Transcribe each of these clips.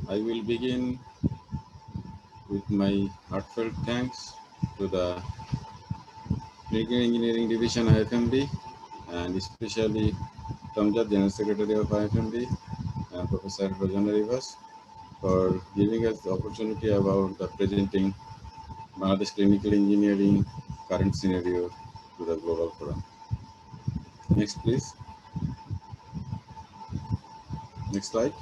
I will begin with my heartfelt thanks to the Clinical Engineering Division IFMD and especially Tamjad, General Secretary of IFMD, and Professor Rojana Rivas for giving us the opportunity about the presenting Bangladesh Clinical Engineering current scenario to the Global Forum. Next, please. Next slide.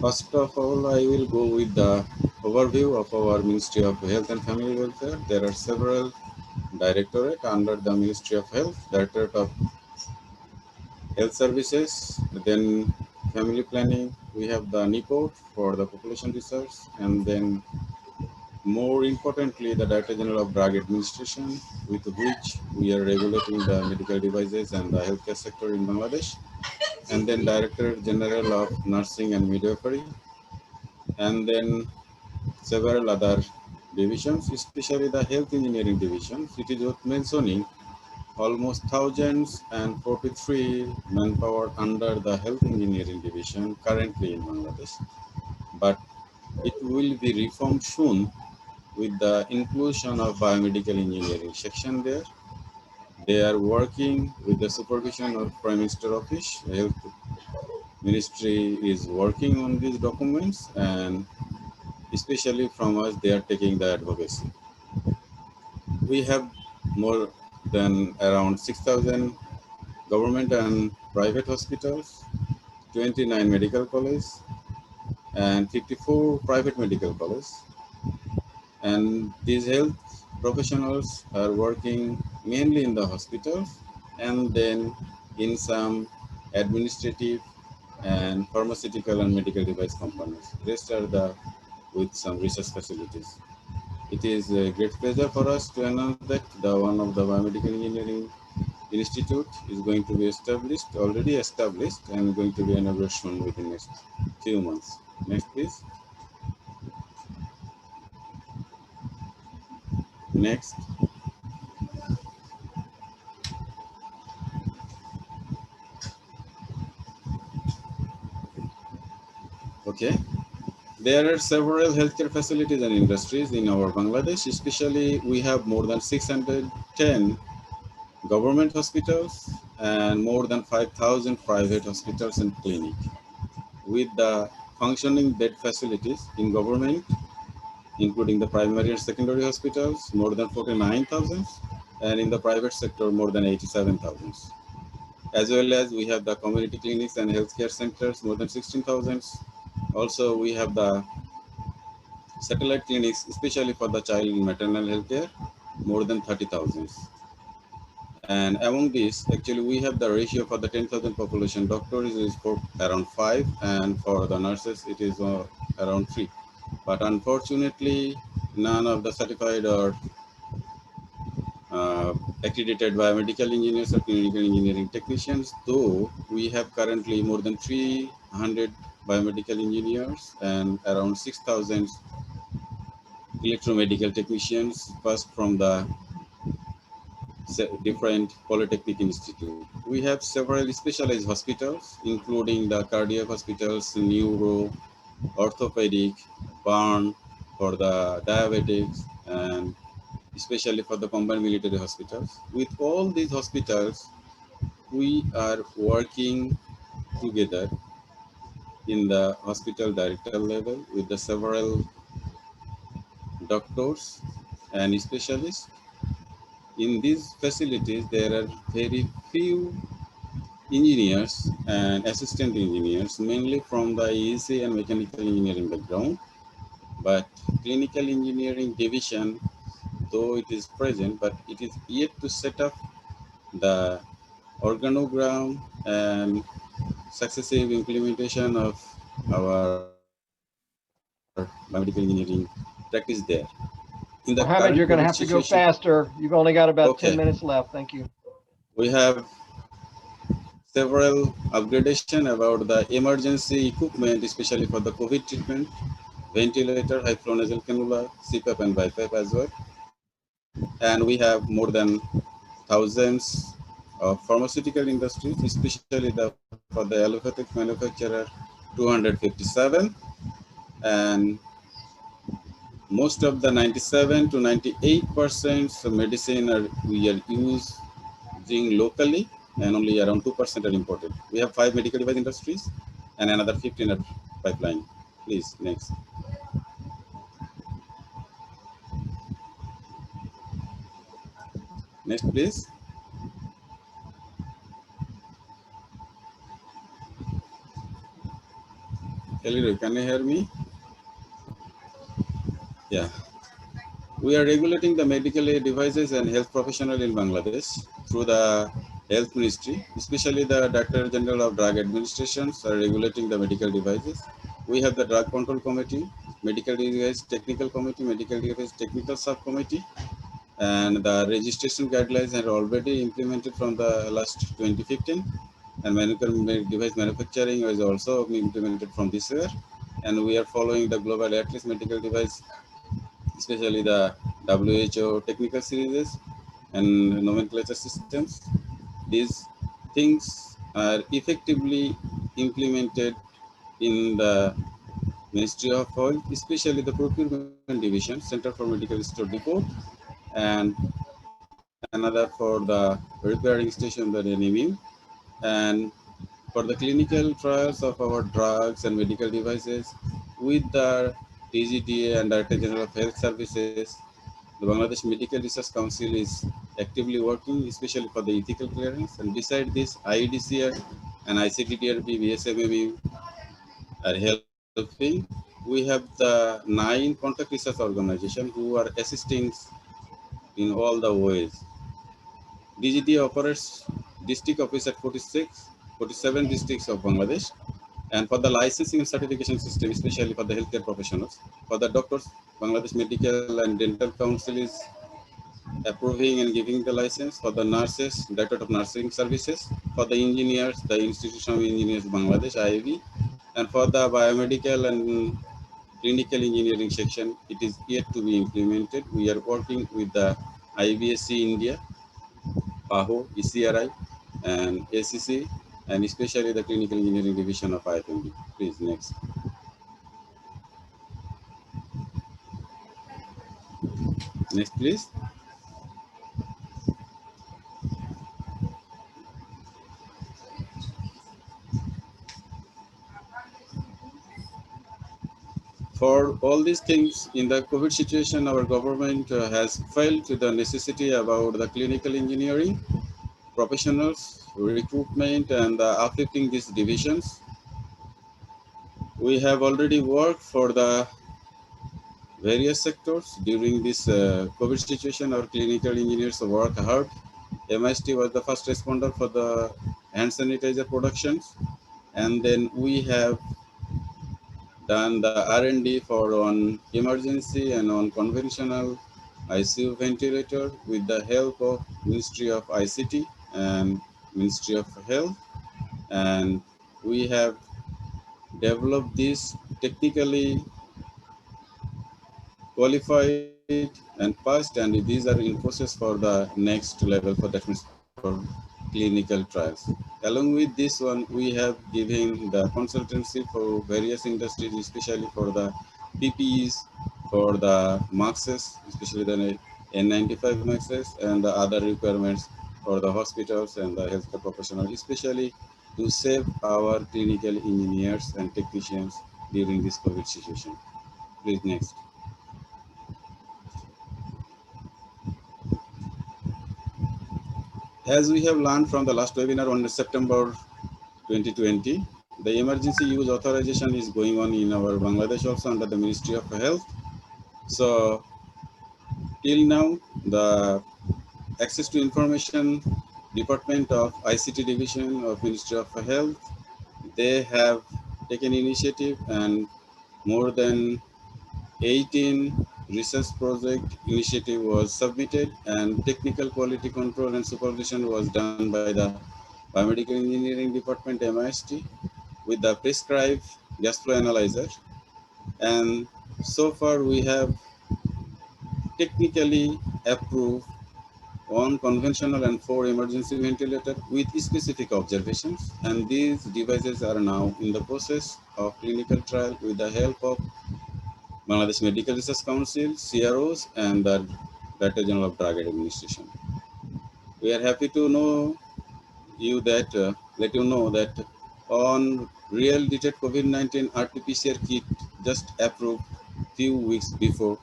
First of all, I will go with the overview of our Ministry of Health and Family Welfare. There are several directorates under the Ministry of Health, Directorate of Health Services, then Family Planning. We have the NIPOT for the Population Research, and then more importantly, the Director General of Drug Administration, with which we are regulating the medical devices and the healthcare sector in Bangladesh, and then Director General of Nursing and Midwifery, and then several other divisions, especially the Health Engineering Division. It is worth mentioning almost 1,043 manpower under the Health Engineering Division currently in Bangladesh, but it will be reformed soon with the inclusion of biomedical engineering section there. They are working with the supervision of Prime Minister Office. Health Ministry is working on these documents, and especially from us, they are taking the advocacy. We have more than around 6,000 government and private hospitals, 29 medical colleges, and 54 private medical colleges. And these health professionals are working mainly in the hospitals and then in some administrative and pharmaceutical and medical device companies. Rest are the with some research facilities. It is a great pleasure for us to announce that the one of the biomedical engineering institute is going to be established, already established, and going to be inaugurated soon within next few months. Next, please. Next. Okay. There are several healthcare facilities and industries in our Bangladesh. Especially, we have more than 610 government hospitals and more than 5,000 private hospitals and clinics. With the functioning bed facilities in government, including the primary and secondary hospitals, more than 49,000, and in the private sector, more than 87,000. As well as we have the community clinics and healthcare centers, more than 16,000. Also, we have the satellite clinics, especially for the child and maternal healthcare, more than 30,000. And among these, actually, we have the ratio for the 10,000 population. Doctors is for around 5, and for the nurses, it is around 3. But unfortunately, none of the certified or accredited biomedical engineers or clinical engineering technicians, though we have currently more than 300 biomedical engineers and around 6,000 electromedical technicians passed from the different polytechnic institute. We have several specialized hospitals, including the cardiac hospitals, neuro, orthopedic, burn for the diabetics, and especially for the combined military hospitals. With all these hospitals, we are working together in the hospital director level with the several doctors and specialists. In these facilities, there are very few engineers and assistant engineers, mainly from the EEC and mechanical engineering background. But clinical engineering division, though it is present, but it is yet to set up the organogram and successive implementation of our biomedical engineering practice there. In the current Mohammed, you're COVID going to have to go situation, faster. You've only got about 10 okay, minutes left. Thank you. we have several upgradation about the emergency equipment, especially for the COVID treatment, ventilator, high flow nasal cannula, CPAP and BiPAP as well. And we have more than thousands of pharmaceutical industries, especially for the allopathic manufacturer. 257, and most of the 97 to 98% medicine we are using locally, and only around 2% are imported. We have 5 medical device industries and another 15 are pipeline. Please, next. Next, please. Hello, can you hear me? Yeah. We are regulating the medical devices and health professional in Bangladesh through the Health Ministry, especially the Director General of Drug Administrations are regulating the medical devices. We have the Drug Control Committee, Medical Device Technical Committee, Medical Device Technical Subcommittee, and the registration guidelines are already implemented from the last 2015, and medical device manufacturing is also implemented from this year, and we are following the global at least medical device, especially the WHO technical series and nomenclature systems. These things are effectively implemented in the Ministry of Health, especially the Procurement Division, Center for Medical Research Report, and another for the repairing station, the NMU, and for the clinical trials of our drugs and medical devices with the DGDA and Director General of Health Services. The Bangladesh Medical Research Council is actively working, especially for the ethical clearance. And beside this, IEDCR and ICTDRB, BSMMU are helping. We have the 9 contract research organizations who are assisting in all the ways. DGD operates district office at 47 districts of Bangladesh. And for the licensing and certification system, especially for the healthcare professionals, for the doctors, Bangladesh Medical and Dental Council is approving and giving the license. For the nurses, Directorate of Nursing Services. For the engineers, the Institution of Engineers Bangladesh, IIB. And for the biomedical and clinical engineering section, it is yet to be implemented. We are working with the IBSC India, PAHO, ECRI, and ACC, and especially the clinical engineering division of IFMB. Please, next. Next, please. For all these things in the COVID situation, our government has felt the necessity about the clinical engineering professionals, recruitment, and uplifting these divisions. We have already worked for the various sectors during this COVID situation. Our clinical engineers work hard. MIST was the first responder for the hand sanitizer productions, and then we have done the R&D for on emergency and on conventional ICU ventilator with the help of Ministry of ICT and Ministry of Health, and we have developed this technically qualified and passed, and these are in process for the next level, for that means for clinical trials. Along with this one, we have given the consultancy for various industries, especially for the PPEs, for the masks, especially the N95 masks, and the other requirements for the hospitals and the healthcare professionals, especially to save our clinical engineers and technicians during this COVID situation. Please, next. As we have learned from the last webinar on September 2020, the emergency use authorization is going on in our Bangladesh also under the Ministry of Health. So till now, the Access to Information Department of ICT Division of Ministry of Health, they have taken initiative, and more than 18 research project initiative was submitted, and technical quality control and supervision was done by the Biomedical Engineering Department, MIST, with the prescribed gas flow analyzer. And so far we have technically approved 1 conventional and 4 emergency ventilator with specific observations, and these devices are now in the process of clinical trial with the help of Bangladesh Medical Research Council, CROs, and the Director General of Drug Administration. We are happy to know you that let you know that on real detect COVID-19 RT-PCR kit just approved few weeks before,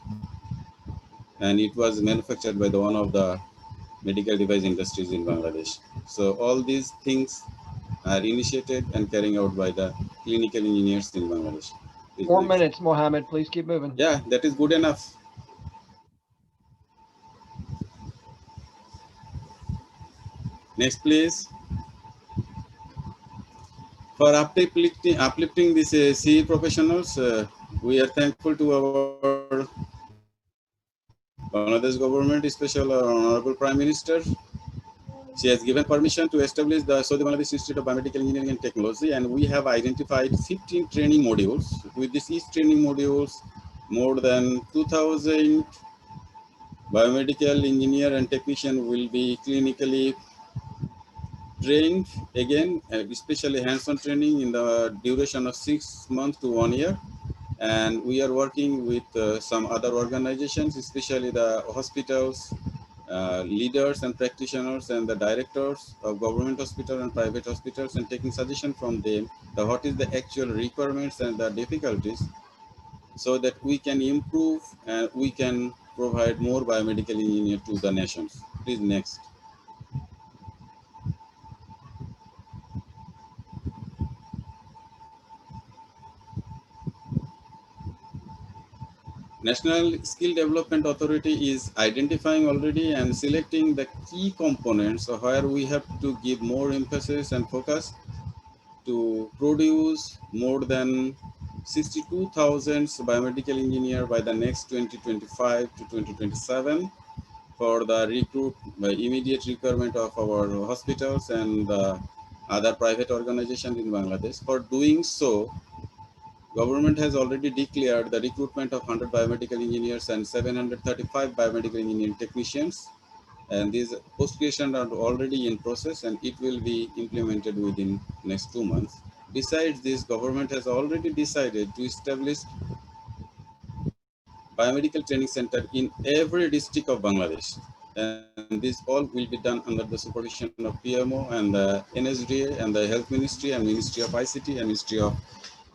and it was manufactured by the one of the medical device industries in Bangladesh. So all these things are initiated and carrying out by the clinical engineers in Bangladesh. Please 4 next. minutes, Mohammed. Please keep moving. Yeah, that is good enough. Next, please. For uplifting these CE professionals, we are thankful to our Bangladesh government, especially our Honorable Prime Minister. She has given permission to establish the Saudi Bangladesh Institute of Biomedical Engineering and Technology, and we have identified 15 training modules. With these training modules, more than 2,000 biomedical engineer and technician will be clinically trained again, especially hands-on training in the duration of 6 months to 1 year. And we are working with some other organizations, especially the hospitals, leaders and practitioners and the directors of government hospital and private hospitals, and taking suggestion from them the what is the actual requirements and the difficulties, so that we can improve and we can provide more biomedical engineer to the nations. Please next. National Skill Development Authority is identifying already and selecting the key components of where we have to give more emphasis and focus to produce more than 62,000 biomedical engineer by the next 2025 to 2027 for the immediate requirement of our hospitals and other private organizations in Bangladesh. For doing so, government has already declared the recruitment of 100 biomedical engineers and 735 biomedical engineering technicians, and these post creation are already in process and it will be implemented within next 2 months. Besides this, government has already decided to establish biomedical training center in every district of Bangladesh, and this all will be done under the supervision of PMO and the NSDA and the Health Ministry and Ministry of ICT and Ministry of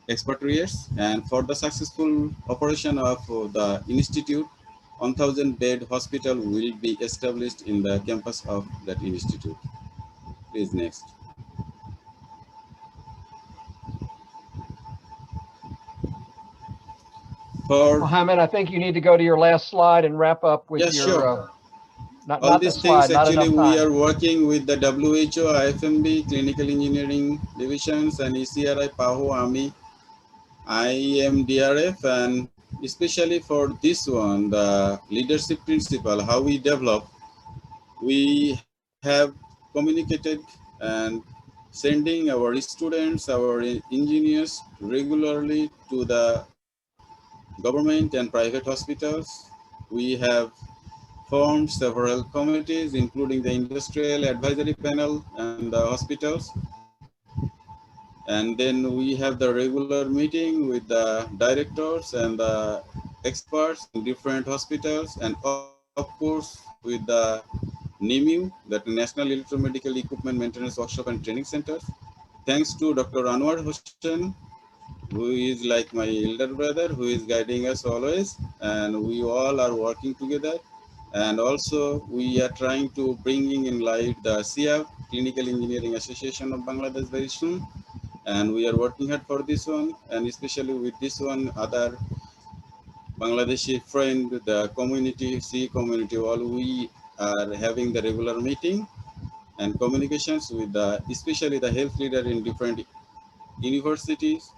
Expatriates. And for the successful operation of the institute, 1,000 bed hospital will be established in the campus of that institute. Please next. For Mohammed, I think you need to go to your last slide and wrap up with yeah, your, sure. All not the these things slide, not actually enough we are time. working with the WHO, IFMB, clinical engineering divisions, and ECRI, PAHO, AMI, IEMDRF, and especially for this one, the leadership principle, how we develop, we have communicated and sending our students, our engineers regularly to the government and private hospitals. We have formed several committees, including the Industrial Advisory Panel and the hospitals. And then we have the regular meeting with the directors and the experts in different hospitals, and of course with the NIMU, that National Electromedical Equipment Maintenance Workshop and Training Centers. Thanks to Dr. Anwar Hossain, who is like my elder brother, who is guiding us always, and we all are working together. And also we are trying to bringing in light the CIAB, Clinical Engineering Association of Bangladesh, very soon, and we are working hard for this one, and especially with this one other Bangladeshi friend, the community, C community, all we are having the regular meeting and communications with the, especially the health leader in different universities,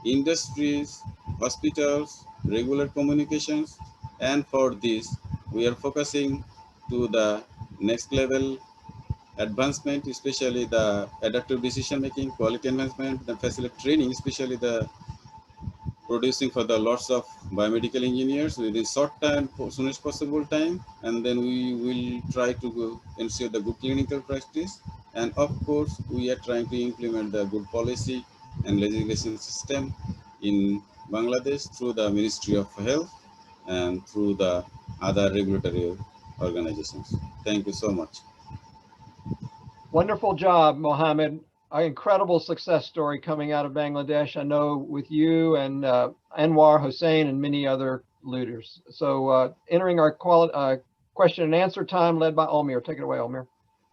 industries, hospitals, regular communications. And for this, we are focusing to the next level advancement, especially the adaptive decision making, quality enhancement, the facility training, especially the producing for the lots of biomedical engineers within short time, soonest possible time, and then we will try to ensure the good clinical practice. And of course, we are trying to implement the good policy and legislation system in Bangladesh through the Ministry of Health and through the other regulatory organizations. Thank you so much. Wonderful job, Mohammed. An incredible success story coming out of Bangladesh. I know with you and Anwar Hussain and many other leaders. So entering our question and answer time led by Omir. Take it away, Omir.